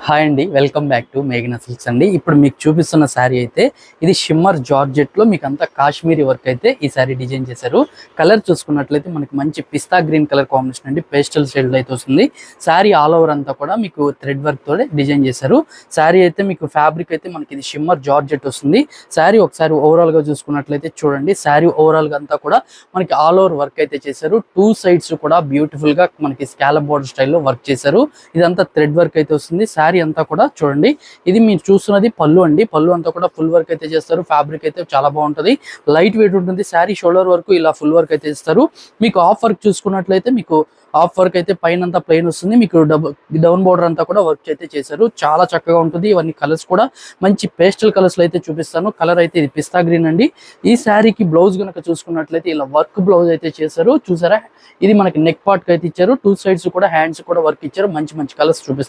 Hi అండి, welcome back to మేఘనా silks అండి. ఇప్పుడు మీకు చూపిస్తున్న శారీ అయితే ఇది షిమ్మర్ జార్జెట్ లో మీకు అంతా కాశ్మీరీ వర్క్ అయితే ఈ శారీ డిజైన్ చేశారు. కలర్ చూసుకున్నట్లయితే మనకి మంచి పిస్తా గ్రీన్ కలర్ కాంబినేషన్ అండి, పేస్టల్ షేడ్ అయితే వస్తుంది. శారీ ఆల్ ఓవర్ అంతా కూడా మీకు థ్రెడ్ వర్క్ తోనే డిజైన్ చేశారు. శారీ అయితే మీకు ఫ్యాబ్రిక్ అయితే మనకి ఇది షిమ్మర్ జార్జెట్ వస్తుంది. శారీ ఒకసారి ఓవరాల్ గా చూసుకున్నట్లయితే చూడండి, శారీ ఓవరాల్ గా అంతా కూడా మనకి ఆల్ ఓవర్ వర్క్ అయితే చేశారు. టూ సైడ్స్ కూడా బ్యూటిఫుల్ గా మనకి స్కాలప్ బోర్డర్ స్టైల్లో వర్క్ చేశారు. ఇదంతా థ్రెడ్ వర్క్ అయితే వస్తుంది. శారీ అంతా కూడా చూడండి, ఇది మీరు చూస్తున్నది పళ్ళు అండి. పళ్ళు అంతా కూడా ఫుల్ వర్క్ అయితే చేస్తారు. ఫ్యాబ్రిక్ అయితే చాలా బాగుంటుంది, లైట్ వెయిట్ ఉంటుంది. శారీ షోల్డర్ వరకు ఇలా ఫుల్ వర్క్ అయితే ఇస్తారు. మీకు ఆఫ్ వర్క్ చూసుకున్నట్లయితే మీకు ఆఫ్ వర్క్ అయితే పైన అంతా ప్లెయిన్ వస్తుంది. మీకు డౌన్ బోర్డర్ అంతా కూడా వర్క్ అయితే చేశారు. చాలా చక్కగా ఉంటుంది. ఇవన్నీ కలర్స్ కూడా మంచి పేస్టల్ కలర్స్ లో అయితే చూపిస్తాను. కలర్ అయితే ఇది పిస్తా గ్రీన్ అండి. ఈ శారీకి బ్లౌజ్ కనుక చూసుకున్నట్లయితే ఇలా వర్క్ బ్లౌజ్ అయితే చేశారు. చూసారా, ఇది మనకి నెక్ పార్ట్ కి అయితే ఇచ్చారు. టూ సైడ్స్ కూడా హ్యాండ్స్ కూడా వర్క్ ఇచ్చారు. మంచి మంచి కలర్స్ చూపిస్తారు.